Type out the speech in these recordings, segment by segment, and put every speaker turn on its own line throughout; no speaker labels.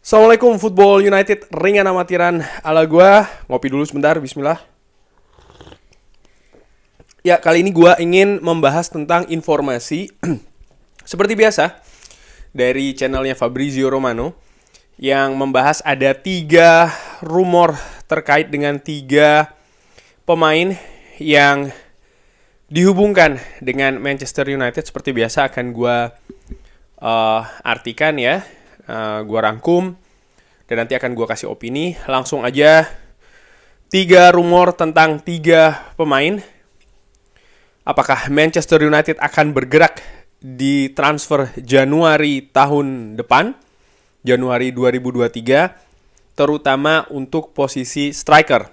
Assalamualaikum Football United, ringan amatiran ala gua. Ngopi dulu sebentar, bismillah. Ya, kali ini gua ingin membahas tentang informasi seperti biasa dari channelnya Fabrizio Romano yang membahas ada 3 rumor terkait dengan 3 pemain yang dihubungkan dengan Manchester United. Seperti biasa akan gua artikan ya, gue rangkum dan nanti akan gue kasih opini. Langsung aja, 3 rumor tentang 3 pemain. Apakah Manchester United akan bergerak di transfer Januari tahun depan, Januari 2023, terutama untuk posisi striker.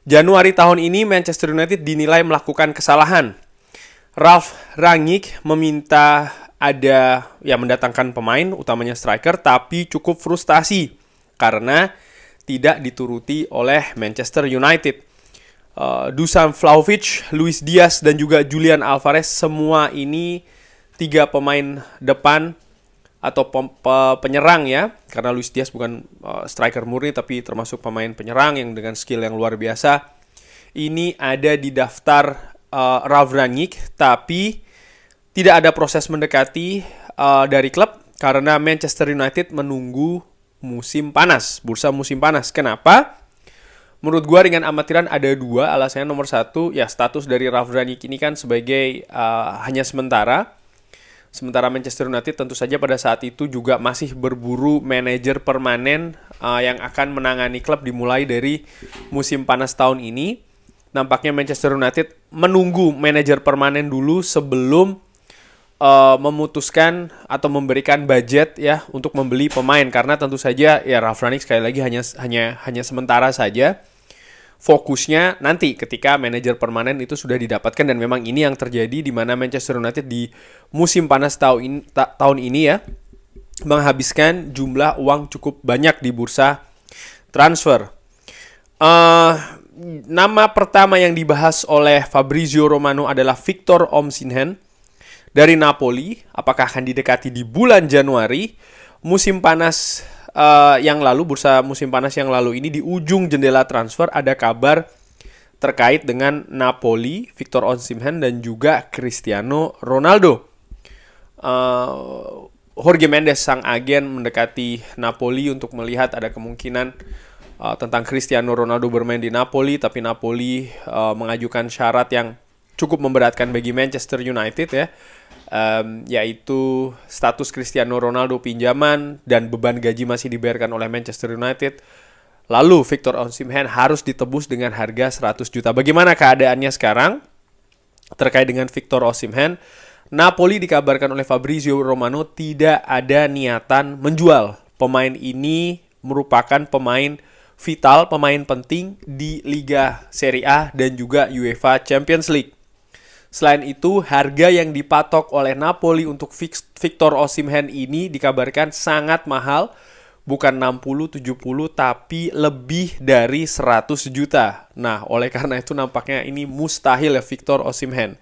Januari tahun ini Manchester United dinilai melakukan kesalahan. Ralf Rangnick meminta mendatangkan pemain, utamanya striker, tapi cukup frustasi karena tidak dituruti oleh Manchester United. Dusan Vlahovic, Luis Diaz, dan juga Julian Alvarez, semua ini 3 pemain depan atau penyerang ya, karena Luis Diaz bukan striker murni tapi termasuk pemain penyerang yang dengan skill yang luar biasa. Ini ada di daftar Ralf Rangnick, tapi tidak ada proses mendekati dari klub karena Manchester United menunggu musim panas, bursa musim panas. Kenapa? Menurut gue ringan amatiran ada 2 alasannya. Nomor 1, ya status dari Ralf Rangnick ini kan sebagai hanya sementara. Sementara Manchester United tentu saja pada saat itu juga masih berburu manajer permanen yang akan menangani klub dimulai dari musim panas tahun ini. Nampaknya Manchester United menunggu manajer permanen dulu sebelum memutuskan atau memberikan budget ya untuk membeli pemain, karena tentu saja ya Ralf Rangnick sekali lagi hanya sementara saja. Fokusnya nanti ketika manajer permanen itu sudah didapatkan, dan memang ini yang terjadi di mana Manchester United di musim panas tahun ini ya menghabiskan jumlah uang cukup banyak di bursa transfer. Nama pertama yang dibahas oleh Fabrizio Romano adalah Victor Osimhen dari Napoli. Apakah akan didekati di bulan Januari? Musim panas yang lalu, bursa musim panas yang lalu ini, di ujung jendela transfer ada kabar terkait dengan Napoli, Victor Osimhen, dan juga Cristiano Ronaldo. Jorge Mendes, sang agen, mendekati Napoli untuk melihat ada kemungkinan tentang Cristiano Ronaldo bermain di Napoli, tapi Napoli mengajukan syarat yang cukup memberatkan bagi Manchester United ya, yaitu status Cristiano Ronaldo pinjaman dan beban gaji masih dibayarkan oleh Manchester United. Lalu Victor Osimhen harus ditebus dengan harga 100 juta. Bagaimana keadaannya sekarang terkait dengan Victor Osimhen? Napoli dikabarkan oleh Fabrizio Romano tidak ada niatan menjual. Pemain ini merupakan pemain vital, pemain penting di Liga Serie A dan juga UEFA Champions League. Selain itu, harga yang dipatok oleh Napoli untuk Victor Osimhen ini dikabarkan sangat mahal, bukan 60-70 tapi lebih dari 100 juta. Nah, oleh karena itu nampaknya ini mustahil ya Victor Osimhen.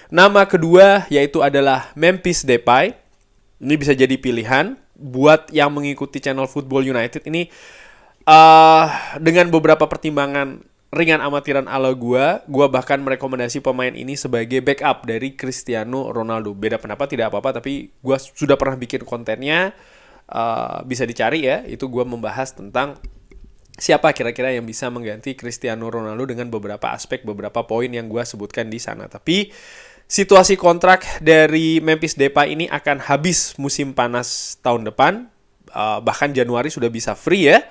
Nama kedua yaitu adalah Memphis Depay. Ini bisa jadi pilihan buat yang mengikuti channel Football United ini. Dengan beberapa pertimbangan ringan amatiran ala gue bahkan merekomendasi pemain ini sebagai backup dari Cristiano Ronaldo. Beda pendapat tidak apa-apa, tapi gue sudah pernah bikin kontennya, bisa dicari ya. Itu gue membahas tentang siapa kira-kira yang bisa mengganti Cristiano Ronaldo dengan beberapa aspek, beberapa poin yang gue sebutkan di sana. Tapi situasi kontrak dari Memphis Depay ini akan habis musim panas tahun depan, bahkan Januari sudah bisa free ya,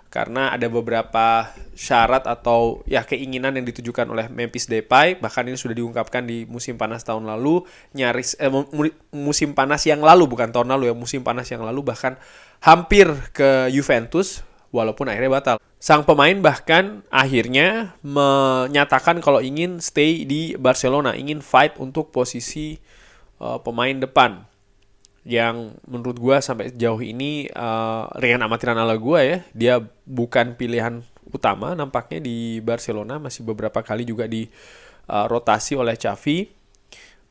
karena ada beberapa syarat atau ya keinginan yang ditujukan oleh Memphis Depay. Bahkan ini sudah diungkapkan di musim panas tahun lalu, musim panas yang lalu, bukan tahun lalu ya, musim panas yang lalu bahkan hampir ke Juventus walaupun akhirnya batal. Sang pemain bahkan akhirnya menyatakan kalau ingin stay di Barcelona, ingin fight untuk posisi pemain depan, yang menurut gue sampai jauh ini ringan amatiran ala gue ya, dia bukan pilihan utama nampaknya di Barcelona. Masih beberapa kali juga di rotasi oleh Xavi.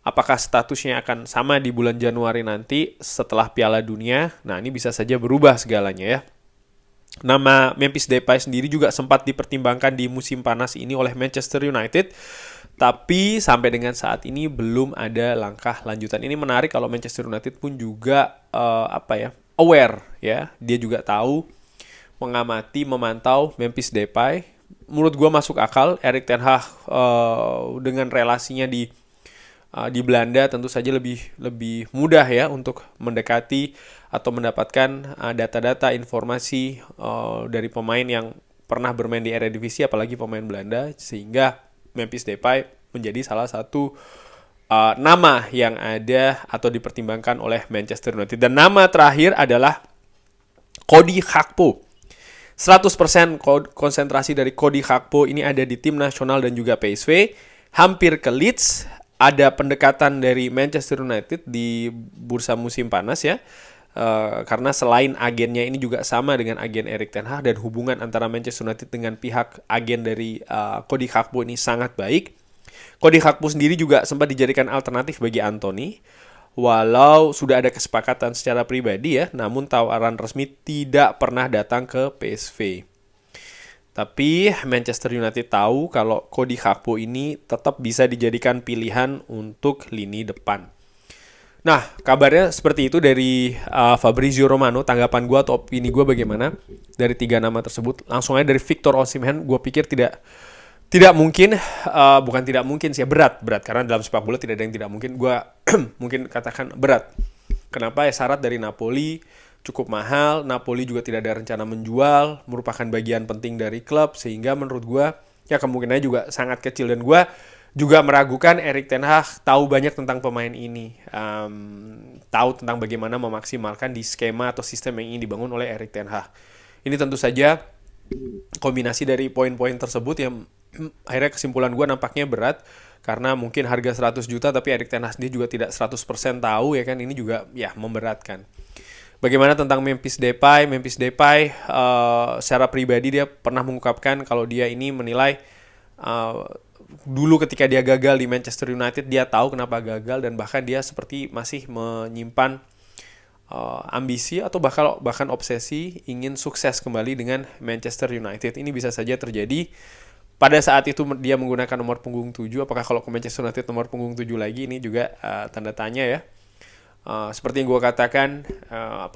Apakah statusnya akan sama di bulan Januari nanti setelah Piala Dunia? Nah, ini bisa saja berubah segalanya ya. Nama Memphis Depay sendiri juga sempat dipertimbangkan di musim panas ini oleh Manchester United, tapi sampai dengan saat ini belum ada langkah lanjutan. Ini menarik kalau Manchester United pun juga aware ya. Dia juga tahu, mengamati, memantau Memphis Depay. Menurut gue masuk akal. Erik ten Hag dengan relasinya di Belanda tentu saja lebih mudah ya untuk mendekati atau mendapatkan data-data informasi dari pemain yang pernah bermain di Eredivisie, apalagi pemain Belanda, sehingga Memphis Depay menjadi salah satu nama yang ada atau dipertimbangkan oleh Manchester United. Dan nama terakhir adalah Cody Gakpo. 100% konsentrasi dari Cody Gakpo ini ada di tim nasional dan juga PSV, hampir ke Leeds. Ada pendekatan dari Manchester United di bursa musim panas ya, karena selain agennya ini juga sama dengan agen Erik ten Hag, dan hubungan antara Manchester United dengan pihak agen dari Cody Gakpo ini sangat baik. Cody Gakpo sendiri juga sempat dijadikan alternatif bagi Anthony, walau sudah ada kesepakatan secara pribadi ya, namun tawaran resmi tidak pernah datang ke PSV. Tapi Manchester United tahu kalau Cody Gakpo ini tetap bisa dijadikan pilihan untuk lini depan. Nah, kabarnya seperti itu dari Fabrizio Romano. Tanggapan gue atau opini gue bagaimana dari 3 nama tersebut? Langsung aja dari Victor Osimhen. Gue pikir tidak mungkin, bukan tidak mungkin sih, berat karena dalam sepak bola tidak ada yang tidak mungkin. Gue mungkin katakan berat. Kenapa? Ya syarat dari Napoli cukup mahal, Napoli juga tidak ada rencana menjual, merupakan bagian penting dari klub, sehingga menurut gue ya kemungkinannya juga sangat kecil. Dan gue juga meragukan Erik ten Hag tahu banyak tentang pemain ini, tahu tentang bagaimana memaksimalkan di skema atau sistem yang ingin dibangun oleh Erik ten Hag. Ini tentu saja kombinasi dari poin-poin tersebut yang akhirnya kesimpulan gue nampaknya berat, karena mungkin harga 100 juta tapi Erik ten Hag sendiri juga tidak 100% tahu ya kan. Ini juga ya memberatkan. Bagaimana tentang Memphis Depay? Memphis Depay secara pribadi dia pernah mengungkapkan kalau dia ini menilai dulu ketika dia gagal di Manchester United, dia tahu kenapa gagal, dan bahkan dia seperti masih menyimpan ambisi atau bahkan obsesi ingin sukses kembali dengan Manchester United. Ini bisa saja terjadi pada saat itu dia menggunakan nomor punggung 7. Apakah kalau ke Manchester United nomor punggung 7 lagi? Ini juga tanda tanya ya. Seperti yang gue katakan,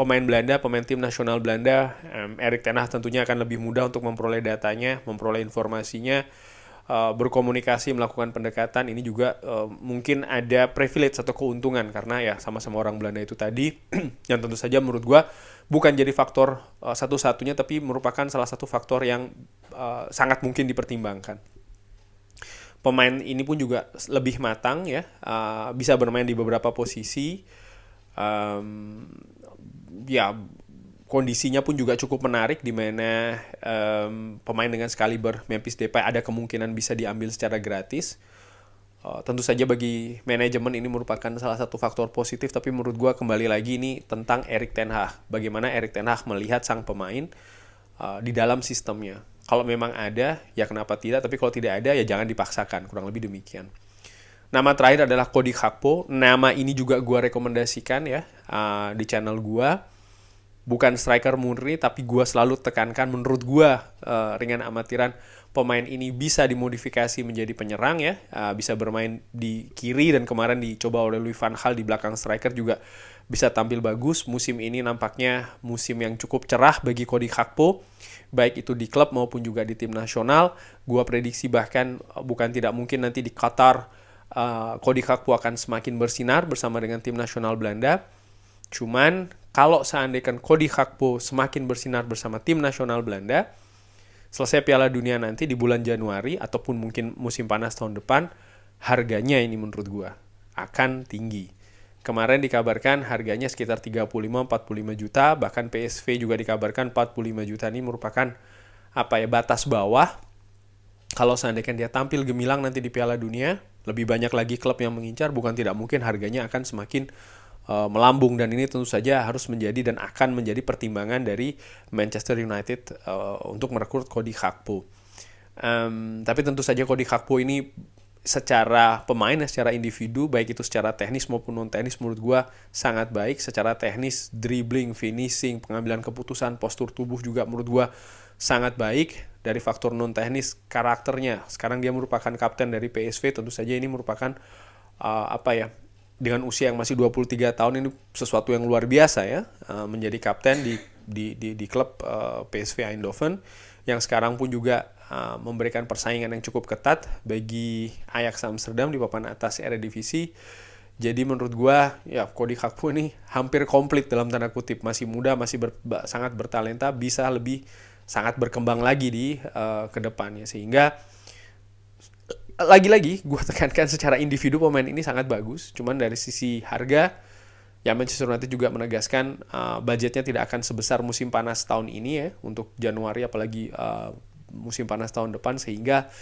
pemain Belanda, pemain tim nasional Belanda, Erik ten Hag tentunya akan lebih mudah untuk memperoleh datanya, memperoleh informasinya, berkomunikasi, melakukan pendekatan. Ini juga mungkin ada privilege atau keuntungan karena ya sama-sama orang Belanda itu tadi, yang tentu saja menurut gue bukan jadi faktor satu-satunya, tapi merupakan salah satu faktor yang sangat mungkin dipertimbangkan. Pemain ini pun juga lebih matang ya, bisa bermain di beberapa posisi. Ya kondisinya pun juga cukup menarik, di mana pemain dengan kaliber Memphis Depay ada kemungkinan bisa diambil secara gratis. Tentu saja bagi manajemen ini merupakan salah satu faktor positif, tapi menurut gue kembali lagi ini tentang Erik ten Hag. Bagaimana Erik ten Hag melihat sang pemain di dalam sistemnya. Kalau memang ada, ya kenapa tidak, tapi kalau tidak ada ya jangan dipaksakan, kurang lebih demikian. Nama terakhir adalah Cody Gakpo. Nama ini juga gue rekomendasikan ya di channel gue. Bukan striker murni, tapi gue selalu tekankan, menurut gue ringan amatiran, pemain ini bisa dimodifikasi menjadi penyerang ya. Bisa bermain di kiri, dan kemarin dicoba oleh Louis van Gaal di belakang striker juga bisa tampil bagus. Musim ini nampaknya musim yang cukup cerah bagi Cody Gakpo, baik itu di klub maupun juga di tim nasional. Gue prediksi bahkan bukan tidak mungkin nanti di Qatar Cody Gakpo akan semakin bersinar bersama dengan tim nasional Belanda. Cuman kalau seandainya Cody Gakpo semakin bersinar bersama tim nasional Belanda, selesai Piala Dunia nanti di bulan Januari ataupun mungkin musim panas tahun depan, harganya ini menurut gua akan tinggi. Kemarin dikabarkan harganya sekitar 35-45 juta, bahkan PSV juga dikabarkan 45 juta. Ini merupakan batas bawah. Kalau seandainya dia tampil gemilang nanti di Piala Dunia, lebih banyak lagi klub yang mengincar, bukan tidak mungkin harganya akan semakin melambung. Dan ini tentu saja harus menjadi dan akan menjadi pertimbangan dari Manchester United untuk merekrut Cody Gakpo. Tapi tentu saja Cody Gakpo ini secara pemain, secara individu, baik itu secara teknis maupun non teknis, menurut gue sangat baik. Secara teknis, dribbling, finishing, pengambilan keputusan, postur tubuh juga menurut gue sangat baik. Dari faktor non teknis, karakternya, sekarang dia merupakan kapten dari PSV. Tentu saja ini merupakan dengan usia yang masih 23 tahun, ini sesuatu yang luar biasa ya, menjadi kapten di klub PSV Eindhoven, yang sekarang pun juga memberikan persaingan yang cukup ketat bagi Ajax Amsterdam di papan atas Eredivisie. Jadi menurut gua ya Cody Gakpo ini hampir komplit dalam tanda kutip, masih muda, masih sangat bertalenta, bisa lebih sangat berkembang lagi di kedepannya. Sehingga lagi-lagi gue tekankan secara individu pemain ini sangat bagus. Cuman dari sisi harga, ya Manchester United juga menegaskan budgetnya tidak akan sebesar musim panas tahun ini ya, untuk Januari apalagi musim panas tahun depan. Sehingga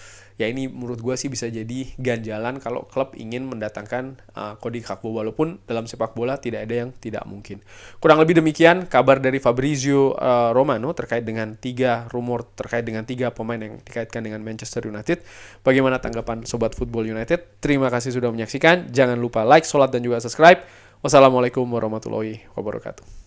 ya ini menurut gue sih bisa jadi ganjalan kalau klub ingin mendatangkan Cody Gakpo, walaupun dalam sepak bola tidak ada yang tidak mungkin. Kurang lebih demikian kabar dari Fabrizio Romano terkait dengan 3 rumor terkait dengan 3 pemain yang dikaitkan dengan Manchester United. Bagaimana tanggapan Sobat Football United? Terima kasih sudah menyaksikan. Jangan lupa like, sholat, dan juga subscribe. Wassalamualaikum warahmatullahi wabarakatuh.